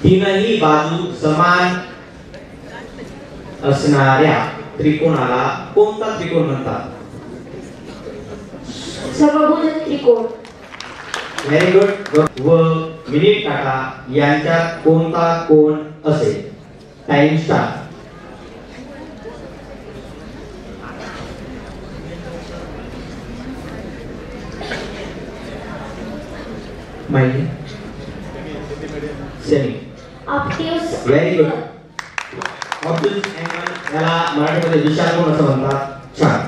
तीनही बाजू समान असणाऱ्या त्रिकोणाला कोणता त्रिकोण म्हणतात? समभुज त्रिकोण. Very good. व मिनिट काटा यांच्यात कोणता कोण असेल? Time start. माहिती सेमी. Obtuse. Very good. Obtuse angle याला मराठीमध्ये विशालकोन असं म्हणतात. छान.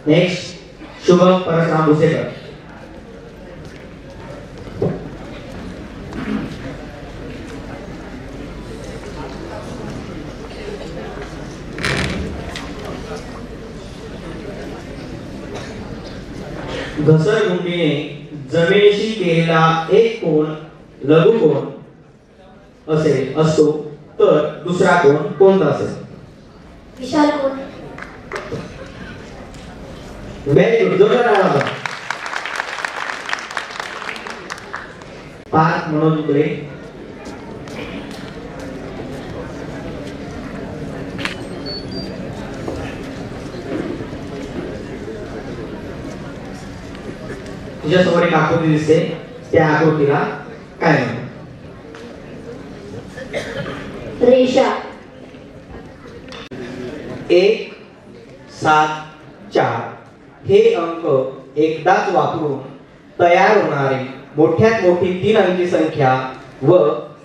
नेक्स्ट शुभम परशुराम भुसेकर. घसरगुंडीने जमिनीशी केलेला एक कोण लघुकोन असतो तर दुसरा कोण कोणता असेल? विशाल कोण. Very good. जोरदार आवाज. पाच मनोज उकले. तुझ्यासमोर एक आकृती दिसते, त्या आकृतीला काय म्हणतात? रेषा. 1 7 4 हे अंक एकदाच वापरून तयार होणारी मोठ्यात मोठी 3 अंकी संख्या व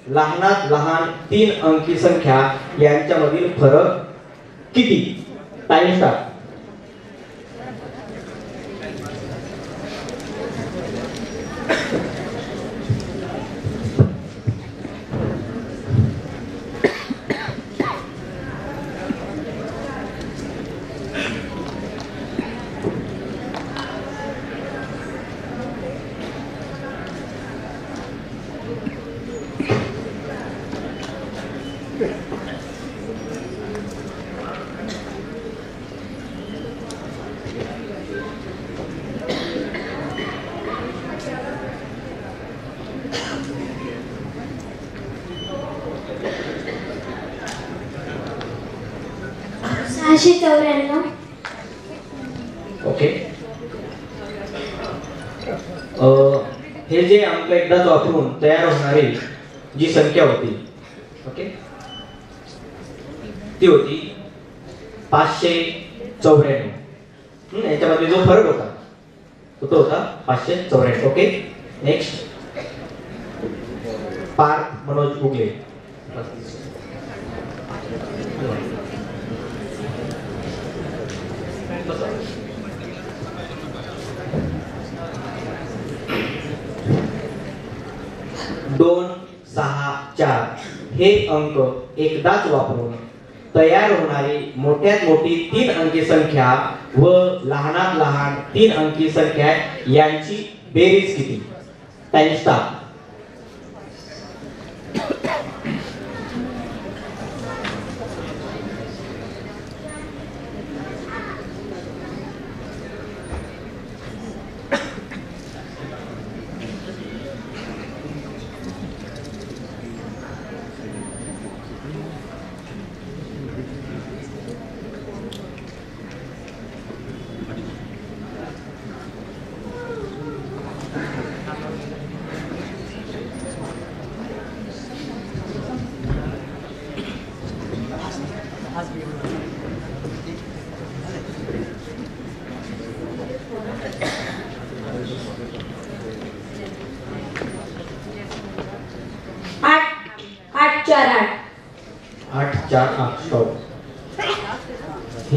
लहानात लहान 3 अंकी संख्या यांच्यामधील फरक किती? Time start. ओके. हे जे अंक एकदाच वापरून तयार होणारी जी संख्या होती, ओके, ती होती 594. याच्यामध्ये जो फरक होता तो होता 594. ओके. नेक्स्ट पार्थ मनोज उगले. दोन 6 4 हे अंक एकदाच वापरून तयार होणारी मोठ्यात मोठी 3 अंकी संख्या व लहानात लहान 3 अंकी संख्या यांची बेरीज किती? Time start.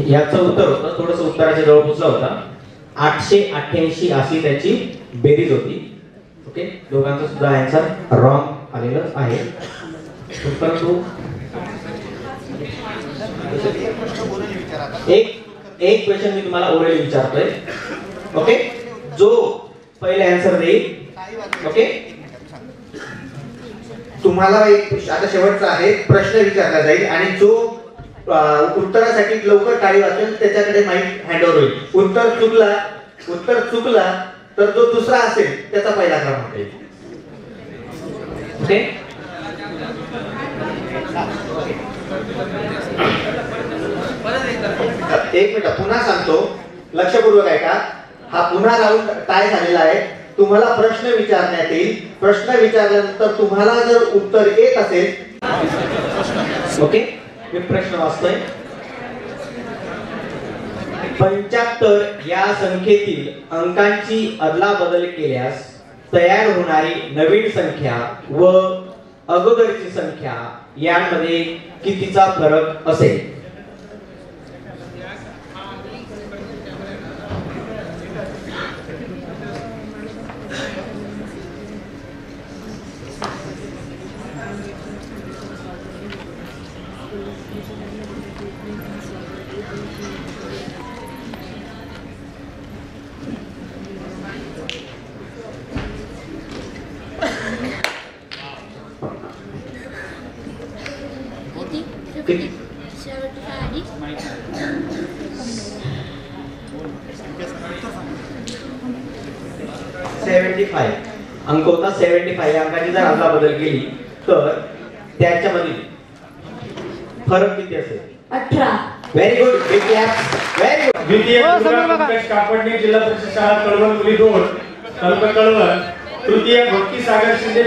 याचं उत्तर होतं, थोडंसं उत्तराच्या जवळ पोहोचला होता. 888 अशी त्याची बेरीज होती. ओके. दोघांचं सुद्धा आन्सर रॉंग आलेलं आहे. परंतु एक क्वेश्चन मी तुम्हाला ओरली विचारतोय. ओके. जो पहिले आन्सर देईल, ओके, तुम्हाला एक आता शेवटचा आहे प्रश्न विचारला जाईल आणि जो उत्तरासाठी लवकर टाळी वाजेल त्याच्याकडे माईक हँडओव्हर होईल. उत्तर चुकला तर जो दुसरा असेल त्याचा पहिला क्रमांक येईल. ओके. एक मिनिट पुन्हा सांगतो, लक्षपूर्वक ऐका. हा पुन्हा राऊंड टाय झालेला आहे. तुम्हाला प्रश्न विचारण्यात येईल. प्रश्न विचारल्यानंतर तुम्हाला जर उत्तर येत असेल, ओके, मी प्रश्न वाचतोय. 75 या संख्येतील अंकांची अदलाबदल केल्यास तयार होणारी नवीन संख्या व अगोदरची संख्या यांमध्ये कितीचा फरक असेल? किती? 75 अंक होता. 75 या अंकाची जर अदलाबदल केली तर त्याच्यामध्ये फरक किती असेल? 18. Very good. Big clap. Very good. द्वितीय दुर्गा पंकज कापडणे जिल्हा परिषद शाळा कळवण मुली 2 तालुका कळवण. तृतीय भक्ती सागर शिंदे